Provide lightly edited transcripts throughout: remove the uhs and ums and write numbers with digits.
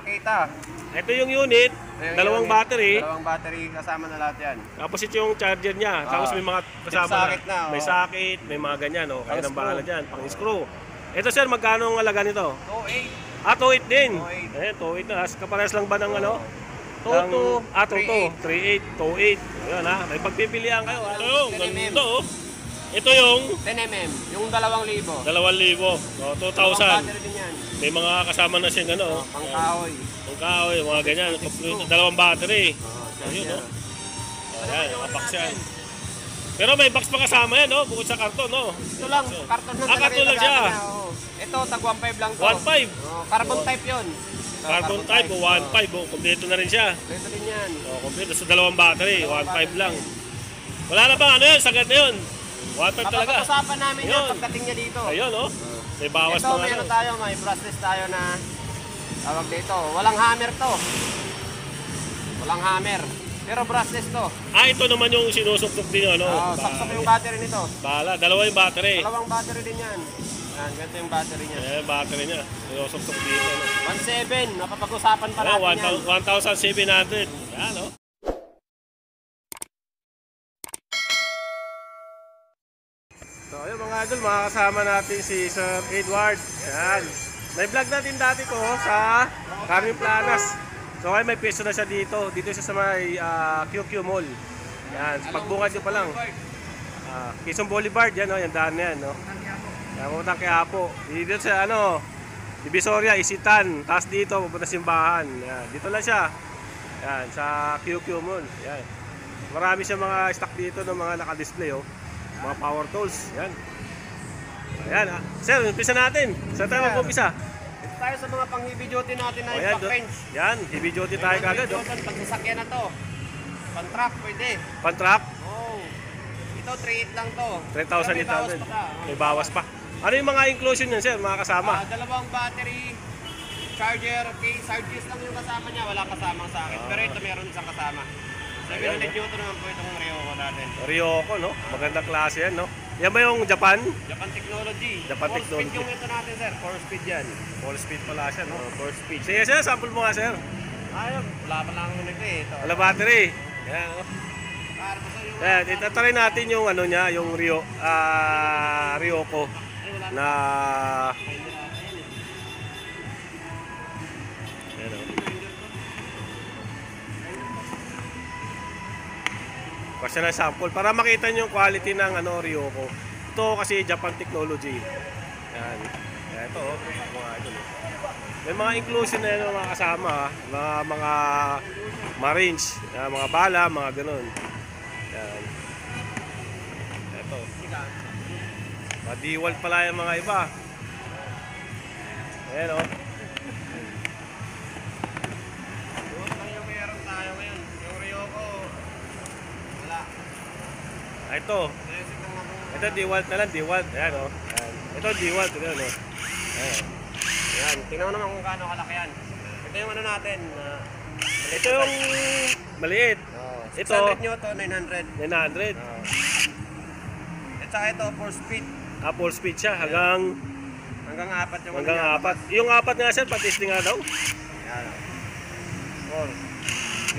makita. Ito yung unit, dalawang battery. Dalawang battery, kasama na lahat yan. Tapos ito yung charger niya. Tapos may mga kasama na. May socket, may mga ganyan. Oh. Kaya nang bahala dyan, pang screw. Ito sir, magkano ang alaga nito? 2.8. Ah, 2.8 din. 2.8. Eh, 2.8 na. Kaparehas lang ba ng ano? 2.2. 3.8, 2.8. Ayan ha, may pagpipilian kayo. Ano, ganito oh. Ito yung 10mm, yung 2,000. 2,000. Oh, 2,000. May mga kasama na siyang ano. Pangkahoy. Pangkahoy, mga ganyan. Dalawang battery. Ayun, oh. Ayan, nakabox yan. Pero may box pa kasama yan, no? Bukod sa karton, no? Ito lang, karton na karton lang siya. Ito, tag 1.5 lang to. 1.5? Carbon type yun. Carbon type, 1.5. Kompleto na rin siya. Kompleto din yan. Kompleto sa dalawang battery, 1.5 lang. Wala na bang ano yun? Sagad na yun. 1.5 talaga. Papag-usapan namin yan pagdating niya dito. Ayun, no? May bawas ito, na may ano tayo, may brushless tayo na tawag dito. Walang hammer to. Walang hammer. Pero brushless to. Ah, ito naman yung sinusuktok din, ano? Oo, saksak yung battery nito. Bahala, dalawa yung battery. Dalawang battery din yan. Yan, ganito yung battery niya. Eh, battery niya. Sinusuktok dito, no? 1.7, napapag-usapan pa natin yan. 1,700. Yan, no? So, ayun mga idol, makakasama natin si Sir Edward. Yan. Na-vlog natin dati ko sa Carmen Planas. So ay may pwesto na siya dito. Dito siya sa may QQ Mall. Yan, pagbungad nyo pa lang. Quezon Boulevard, yan, no? Yung daan na yan, no? Yan, pupuntang Quiapo. Dito sa, ano, Divisoria, Isitan. Tapos dito, pupunta simbahan. Yan, dito lang siya. Yan, sa QQ Mall. Yan. Marami siya mga stock dito ng mga naka-display, oh. Mga power tools. Yan. Ayan, sir, umpisa natin. Saan tayo mag-umpisa? Tayo sa mga pang-heavy duty natin na impact wrench. Yan, heavy duty tayo kagad. Pagsasakyan na to. Pan-truck, pwede. Pan-truck? Oo. Ito, 3.8 lang to. 3,800. May bawas pa. Ano yung mga inclusion yan, sir? Mga kasama? Dalawang battery, charger, case, hard case lang yung kasama niya. Wala kasamang sakit. Pero ito meron isang kasama. 700 Newton naman po itong Ryoko natin. Ryoko, no? Magandang klase yan, no? Yan ba yung Japan? Japan Technology. Japan Technology. 4 speed yung ito natin, sir. 4 speed yan. 4 speed pala siya, no? 4 speed. Sige, sir, sample mo nga, sir. Ayun, wala pa lang nito eh. Ito. Wala battery. Yan, no? Yan, itatry natin yung ano niya, yung Ryoko na yan, no? Kasi na sample para makita niyo yung quality ng ano Ryoko. Ito kasi Japan Technology. Yan. Yan ito oh, mga idol. May mga inclusion na yan mga kasama, mga marines, mga bala, mga ganun. Yan. Ito. Madiwal pala yung mga iba. Ayan oh. Ito. Ito DeWalt na lang, DeWalt. Ayan o. Ayan. Ito DeWalt. Ayan o. Ayan. Ayan. Tingnan mo naman kung gaano kalaki yan. Ito yung ano natin. Ito yung maliit. Ito 600 Newton, 900. 900. At saka ito, 4 speed. 4 speed siya. Hanggang 4 yung hanggang 4. Yung 4 nga sir, patisting nga daw. Ayan. 4.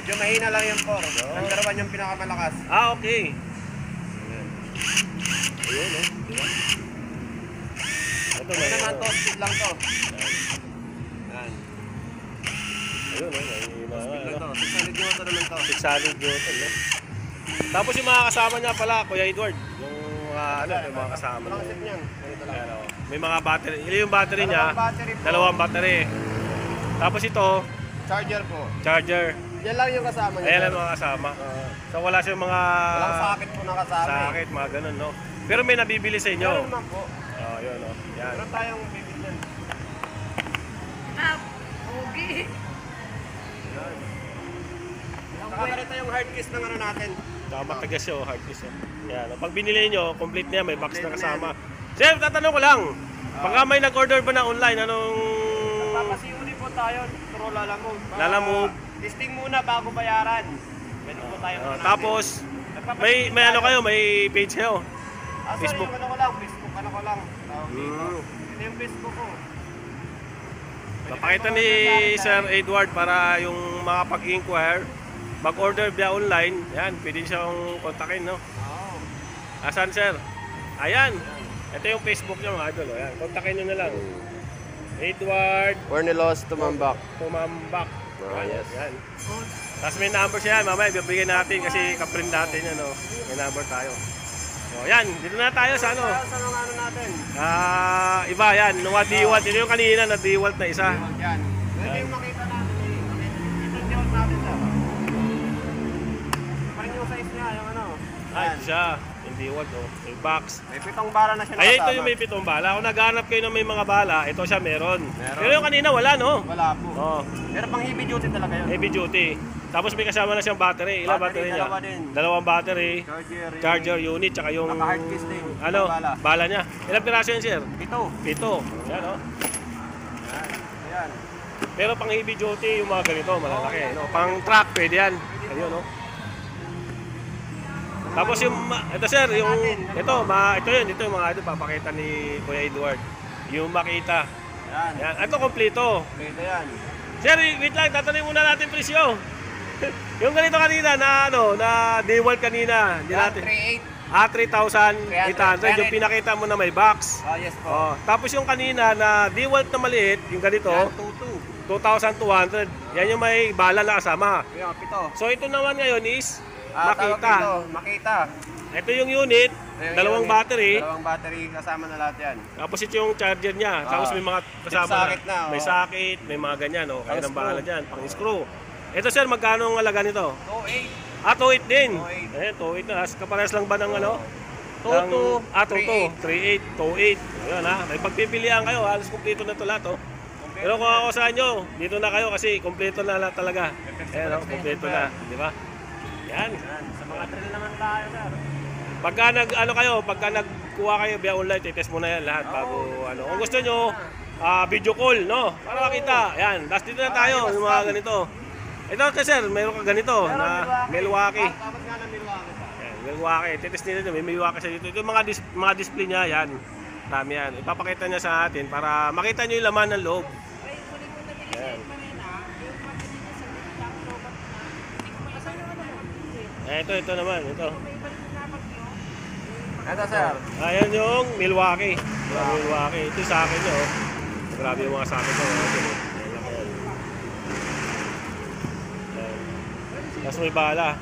Medyo mahina lang yung 4. Number 1 yung pinakamalakas. Ah, okay. Ayun, no? Ito naman to, speed lang to. Yan. Ayun, no? Speed lang to. 600 Newton naman to. 600 Newton, no? Tapos yung mga kasama niya pala, Kuya Edward. Yung yung mga kasama niya. Set niyan. Ganito lang. Ayan, may mga battery. Yung battery niya, Dalawang battery po. 2 battery. Tapos ito, Charger po. charger. Yan lang yung kasama niya. Ayan lang mga kasama. So wala siyang mga Walang socket po nakasama. sakit, mga ganun, no? Pero may nabibili sa inyo. Meron naman po. Yun, no? Yan. Meron tayong bibili yan. Pogi. Saka ganito yung hard case ng ano natin. Saka matagas siya, hard case. Yan. Pag binili nyo, complete na yan, may box na kasama. Sir, tatanong ko lang. Pagka may nag-order ba na online, anong... Nagpapasiuli po tayo, pero lalamove. Lalamove. Testing muna bago bayaran. Pwede po tayo. Tapos, may ano kayo, may page kayo. Facebook. Facebook. Ano ko lang, Facebook, ano ko lang. Mm. Ito yung Facebook ko. Papakita ni Sir Edward para yung mga pag-inquire, mag-order via online. Yan, pwede siyang kontakin, no? Oo. Asan, sir? Ayan. Ito yung Facebook niya, mga idol. Ayan, kontakin nyo na lang. Edward Ornelos Tumambak. Tumambak. Ah, yes. Yan. Tapos may number siya. Mamaya, bibigyan natin kasi kaprint natin yan, no? May number tayo. So, yan. Dito na tayo sa ano. Sa mga ano natin. Iba yan. Nung D-Walt. Ito yung kanina na D-Walt na isa. Yan. Ito yung makita natin. Ito yung D-Walt natin sa. Parang yung size niya, yung ano. Ay, ito siya. Yung D-Walt, oh. Yung box. May 7 bala na siya Ay, nakasama. ito yung may 7 bala. Kung naghanap kayo ng may mga bala, ito siya meron. Meron. Pero yung kanina wala, no? Wala po. Oh, Pero pang heavy duty talaga yun. heavy duty. Tapos may kasama na siyang battery. Ilang battery niya? Dalawa din. Dalawang battery. Charger. Unit, tsaka yung Naka-hard case din. ano, Bala. bala niya. Ilang piraso yan, sir? 7. 7. Yan, oh. Ayan. Pero pang heavy duty, yung mga ganito, malalaki. No? Pang truck, pwede yan. Ayun, no? Tapos yung, ito sir, yung, ito yung mga ito, papakita ni Kuya Edward. Yung Makita. Ayan. Yan, ito kompleto. Ito yan. Sir, wait lang, tatanungin muna natin presyo. Yung ganito kanina na ano, na D-Walt kanina, hindi Yan, natin. 3.8. 3,800, yung pinakita mo na may box. Oh, yes po. Oh, tapos yung kanina na D-Walt na maliit, yung ganito, Yan, 2.2. 2,200. Yan yung may bala na kasama. Yan, 7. So ito naman ngayon is Tawag Makita. dito, Makita. Ito yung unit, Yung dalawang unit, battery. Dalawang battery, kasama na lahat yan. Tapos ito yung charger niya. Tapos may mga kasama May socket na, May oh. socket, may mga ganyan. Oh. Kaya Pang ng bahala screw. dyan, pang screw. Ito sir, magkano ang alaga nito? 2.8. 2.8 din. 2.8. Eh, 2.8 na. Kaparehas lang ba ng ano? 2.2, 3.8. 2.8. Ayun ha. May pagpipilian kayo. Halos kumpleto na ito lahat. Oh. Pero kung ako sa inyo, dito na kayo kasi kumpleto na lahat talaga. Ayan, oh, kumpleto na. Di ba? Yan. Yan, sa mga drill naman tayo, sir. Pagka pagka nagkuha kayo via online, titest mo na yan lahat bago ano. Kung gusto nyo, video call, no? Para makita. Yan. Tapos dito na tayo, yung mga ganito. Ito kasi sir, mayroon ka ganito na Milwaukee. Tapos nga ng Milwaukee pa. Yan, Milwaukee. Titest nila may Milwaukee sa dito. Ito yung mga display niya, yan. Marami yan. Ipapakita niya sa atin para makita nyo yung laman ng loob. Yan. Ito naman, ito. Ito, sir. Ayan yung Milwaukee. Milwaukee. Ito sa akin nyo. Grabe yung mga sa akin nyo. Tapos may bala.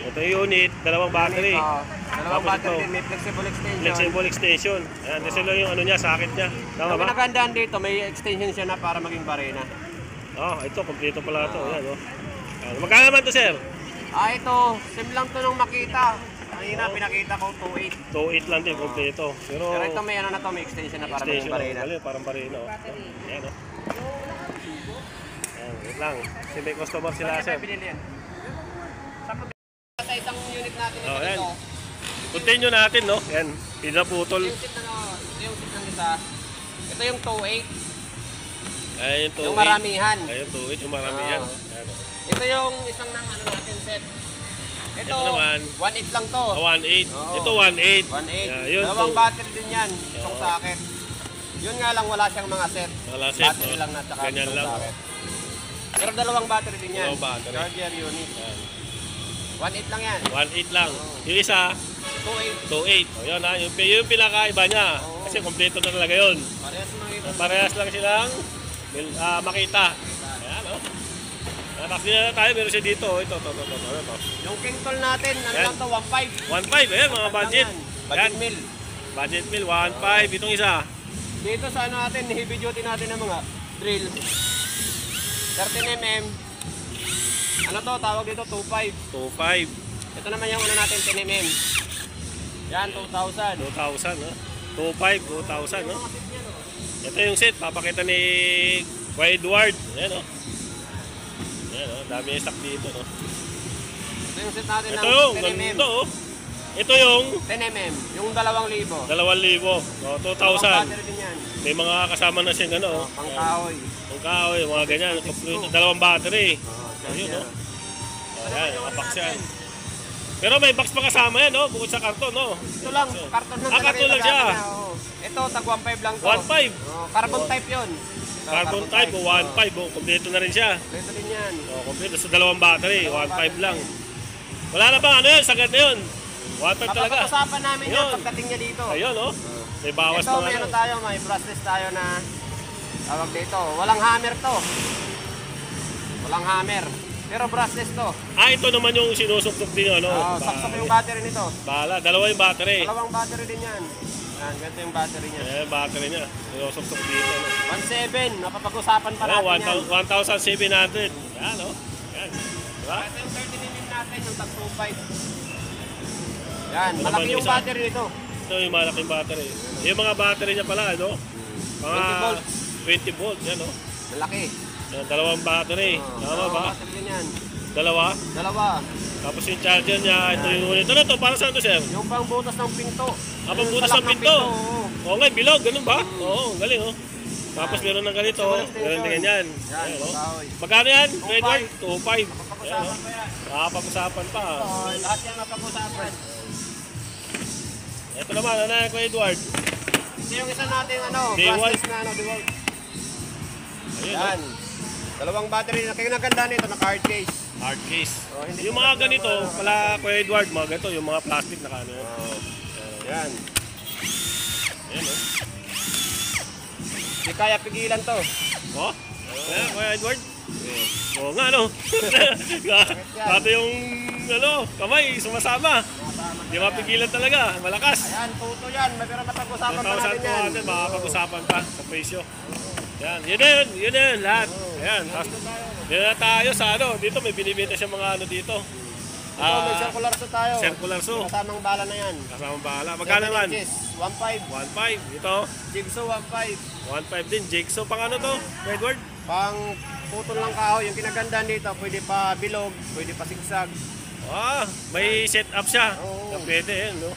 Ito yung unit, dalawang battery. Dalawang Tapos battery ito, din, may flexible extension. flexible extension. Ayan, ito lang yung ano niya, socket niya. Tama Ang ba? pinagandaan dito, may extension siya na para maging barena. Ito, kompleto pala ito. Ayan, oh. Ayan. Magkano naman to, sir? Ito, sim lang to nung Makita. Kanina pinakita ko 2.8. 2.8 lang din, kompleto. Pero Pero ito may ano na to, may extension na para maging extension, barena. parang barena. Oh. Ayan, oh. Ayan, wait lang. Kasi may customer sila, sir. Binili yan. Sa isang unit natin ito, Ayan. ito. Continue natin, no? Ayan, pinaputol. Yung seat na, ito yung seat ng isa. Ito yung 2.8. Ayan, 2.8. Yung maramihan. Ayun, 2.8, yung marami yan. Oo. Ayan, oh. Ito yung isang ng ano natin set. Ito, Ito naman. 1.8 lang to. 1.8. Oo. Ito 1.8. 1.8. Yeah, yun, Dalawang two. battery din yan. Itong Oo. socket. Yun nga lang, wala siyang mga set. Wala set, Battery no? lang na tsaka Ganyan itong lang. socket. Pero dalawang battery din yan. Dalawang battery. Charger unit. Ayan. 1.8 lang yan. 1.8 lang. Yung isa, 2.8. 2.8. O yun ha, yung pinakaiba niya. Oo. Kasi kompleto na talaga yun. Parehas mga ito. Parehas lang silang Makita. Ayan, o. Tapos din na tayo, meron siya dito. Ito. Yung king tool natin, ano Yan. lang to, 1.5. 1.5, ayan mga budget. Budget Yan. mill. Budget mill, 1.5. Itong isa, Dito sa ano natin, heavy duty natin ng mga drill. 13mm. Ano to, tawag dito 2.5. 2.5. Ito naman yung ano natin, 10mm. Yan, 2,000. 2,000, no? 2.5, 2,000, no? Ito yung set, papakita ni Kuya Edward. Ayan, o. Ayan, o. Dami yung stock dito, no? Ito yung set natin Ito ng yung, 10mm. ganito, o. Ito yung 10mm, yung 2,000. 2,000. O, 2,000. Battery din yan. May mga kasama na siyang ano, Pang kahoy. ang kahoy, mga ganyan. Dalawang battery. Oh, Ayun, no? Ayan, kapaks yan. Pero may box pa kasama yan, no? Bukod sa karton, no? Ito lang, karton lang talaga karton yung lang siya. lagayan niya, oo. Ito, tag 1.5 lang to. 1.5. Carbon type yun. Carbon type o 1.5. O, kompleto na rin siya. Ito din yan. O, kompleto sa dalawang battery. 1.5 lang. Wala na ba? Ano yun? Sagad na yun. 1.5 talaga. Papag-usapan namin yan Yun. pagdating niya dito. Ayun, no? May bawas Ito, pa may ano. ano tayo, may brushless tayo na tawag dito. Walang hammer to. Walang hammer. Pero brushless to. Ito naman yung sinusuktok din, ano? Saksak yung battery nito. Bala, dalawa yung battery. Dalawang battery din yan. Yan, ganito yung battery niya. Battery niya. Sinusuktok dito, no? 1.7, napapag-usapan pa natin yan. 1,700. Yan, no? Yan. Diba? Ito yung 30mm natin, yung tag 2.5. Yan, Ito malaki naman yung isa. battery nito. Ito yung malaking battery. Yung mga battery niya pala, ano? Mga 20 volts. 20 volts, yan, no? Malaki. Yan, dalawang battery. Tama Dalawang ba? battery din yan. Dalawa. Dalawa. Tapos yung charger niya, ito yung unit. Ano to? Para saan to, sir? Yung pang butas ng pinto. Pang butas Salak ng pinto? oo. Oo nga, bilog, ganun ba? Oo, galing, oh. Tapos meron ng ganito, meron din ganyan. Yan, Ayan, oh. kahoy. Magkano yan? 2.5. Edward? 2.5. Pag-usapan pa yan. Pag-usapan pa. Oo, lahat yan mapag-usapan. Ito naman, ano yan, Kuya Edward? Ito yung isa natin, Day brushless na, DeWalt. Ayun, Yan. Dalawang battery na. Kaya naganda nito, naka-hard case. hard case. Hindi Yung ko mga alam ganito, na- pala Kuya Edward, mga ganito, yung mga plastic na kano yan. Yan. Ayan, oh. Di kaya pigilan to. Oh? Ayan, Kuya Edward? Oo nga, no? Pati yung, kamay, sumasama. Di mapigilan talaga, malakas. Ayan, tuto yan. May pero napag-usapan pa natin yan. 1,200, makakapag-usapan pa sa presyo. Yan, yun na yun, lahat. Ayan, tapos, yun na tayo sa dito may binibenta siya mga dito. Ito, may circular saw tayo. Circular saw. Kasamang bala na yan. Kasamang bahala. Magkano naman? 1.5. 1.5. Ito, Jigsaw 1.5. 1.5 din. Jigsaw, pang ano to, Edward? Pang putol lang kahoy. Yung kinagandaan dito, pwede pa bilog, pwede pa sigsag. May setup siya. Oo. Pwede yan, no?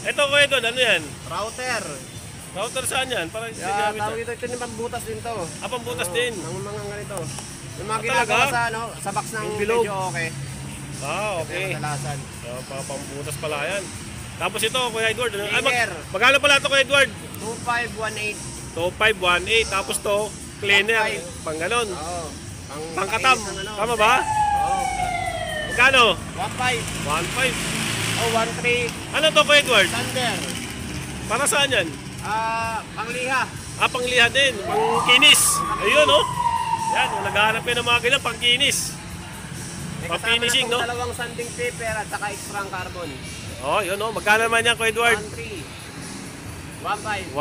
Ito, Kuya Edward, ano yan? Router. Router saan yan? Parang Yeah, tawag ito yung pambutas din to. pambutas din. Ang mga ganito. Yung mga talaga? ginagawa sa box ng Yung bilog. medyo okay. Okay. Pero kadalasan. Pambutas pala yan. Tapos ito, Kuya Edward. Cleaner. Magkano pala ito, Kuya Edward? 2518. 2518. Tapos to, cleaner. 1.5. Pang ganon. Oo. Pangkatam. Pang-inis ng Tama ba? Oo. Magkano? 1.5. 1.5. O 1.3. Ano to, Kuya Edward? Thunder. Para saan yan? Pangliha. Pangliha din. Pang kinis. Ayun, no? Yan, naghahanap kayo ng mga ganyan, pang kinis. May Pang kasama finishing, na no? pong dalawang sanding paper at saka extra carbon. Yun, no? Magkano naman yan, Kuya Edward? 1.3. 1.5.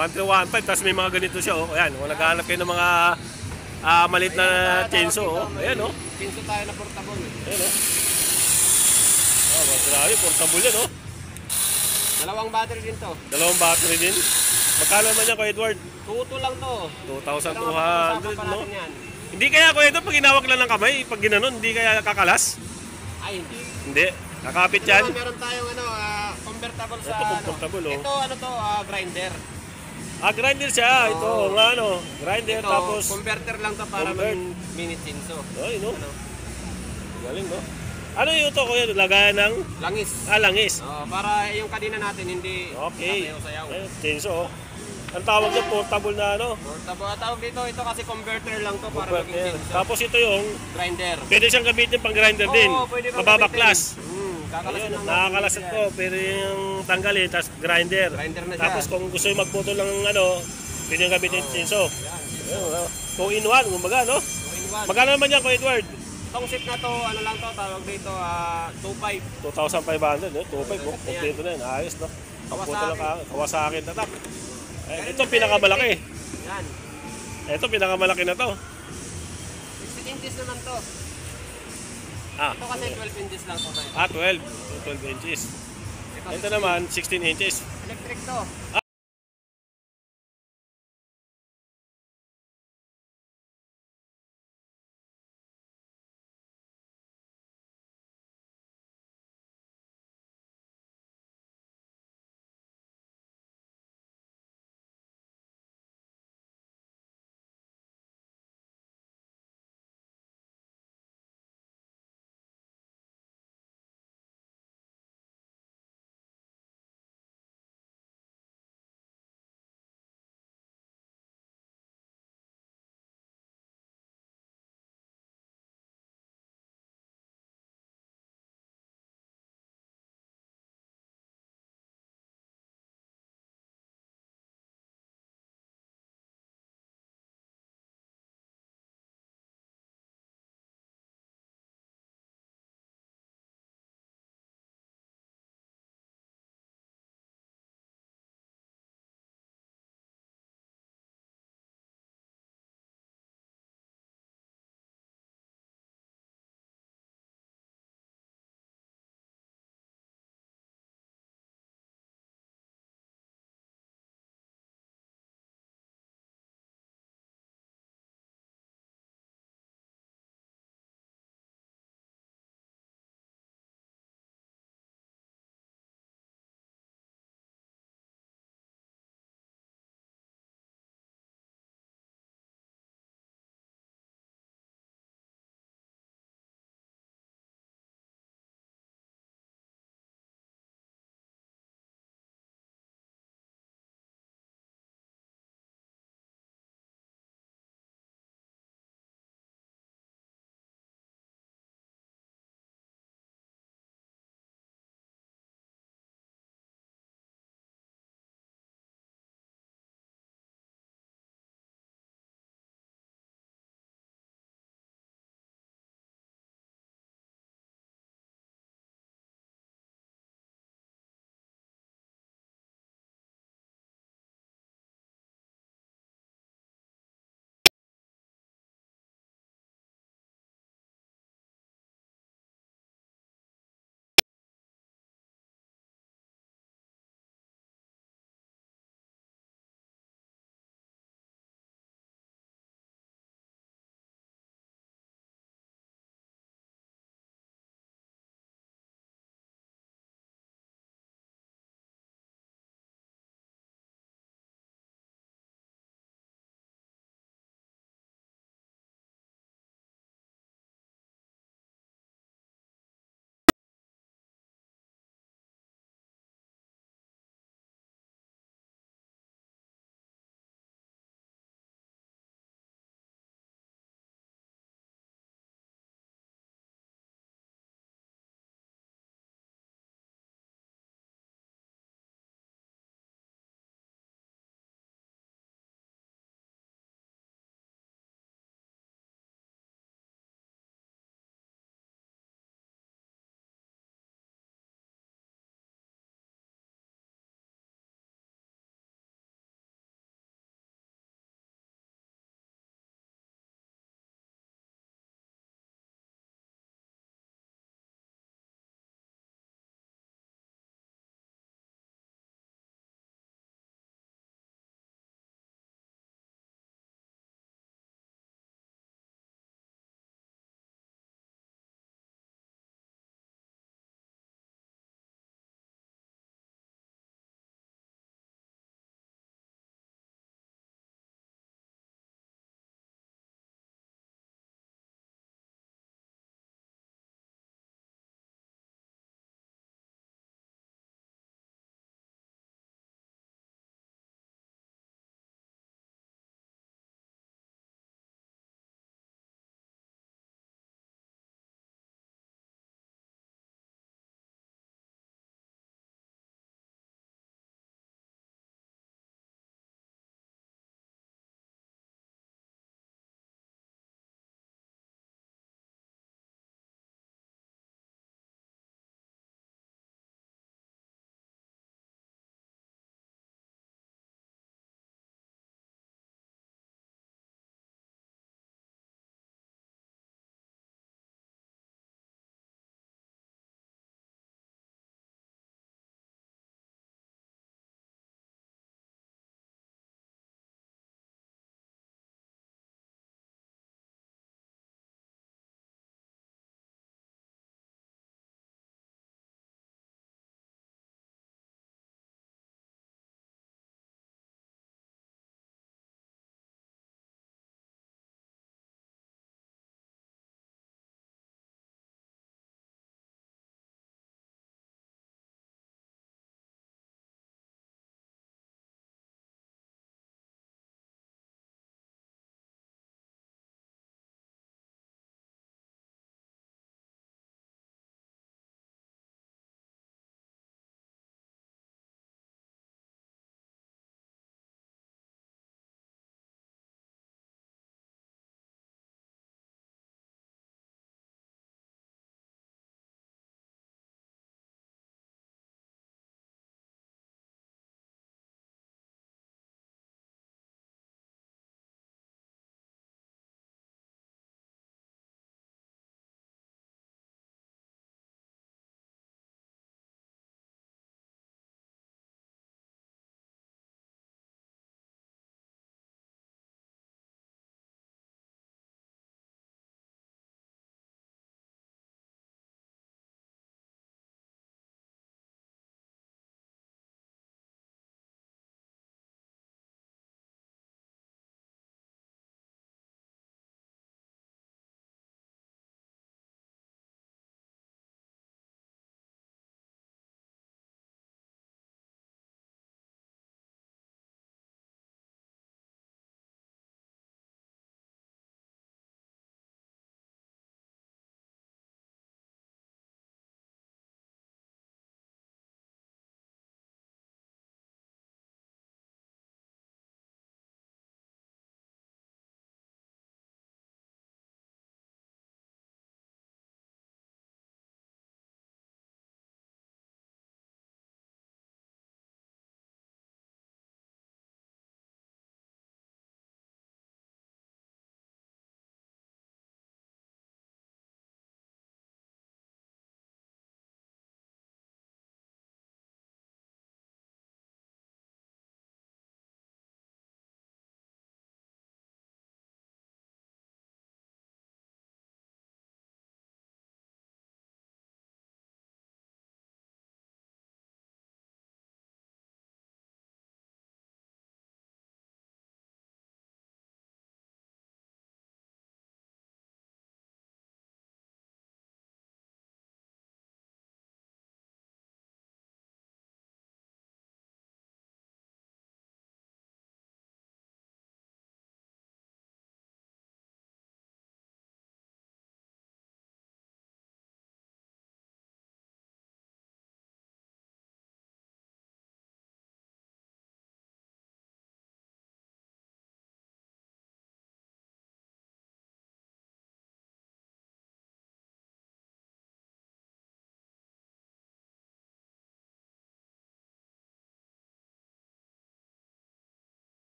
1.15, tapos may mga ganito siya, oh. Ayan, kung naghahanap kayo ng mga maliit na chainsaw, oh. Ayan, oh. Chainsaw tayo na portable. Ayan, oh. Grabe, portable yan, oh. Dalawang battery din to. Dalawang battery din. Magkano naman yan, Kuya Edward? Tuto lang to. 2,200, Pag-usapan no? natin yan. Hindi kaya, Kuya Edward, pag inawak lang ng kamay, pag ginanon, hindi kaya kakalas? Ay, hindi. Hindi. Kakapit yan. Meron tayong convertible sa Ito, comfortable, oh. Ito grinder. Grinder siya. Ito, nga, grinder, Ito, tapos... converter lang to para Convert. mini chainsaw. Ay, no? Galing, no? Ano yung ito, Kuya? Lagayan ng Langis. langis. Para yung kadena natin hindi Okay. sayaw. Chainsaw, oh. Ang tawag niya, portable na, Portable. Tawag dito, ito kasi converter lang to para maging Converter. chainsaw. Tapos ito yung, Grinder. pwede siyang gamitin pang grinder din. Pwede pang Mababaklas. gamitin. Kakalasin Ayun, lang nakakalasat natin ko, pero yung tanggalin, tapos grinder. Grinder na siya. Tapos kung gusto yung magputol ng pwede yung gamitin chainsaw. Ayun, 2-in-1, kumbaga, no? 2-in-1. Magkano naman yan, Kuya Edward? Itong set na to, ano lang to, tawag dito, 2.5. 2,500, no? 2,500, oh. Kompleto na yan. Ayos, no? Pagputol lang ka, Kawasaki tatak. Ito pinakamalaki. Yan. Ito pinakamalaki na to. 16 inches naman to. Ito kasi 12 inches lang to. 12 inches. Ito naman, 16 inches. Electric to.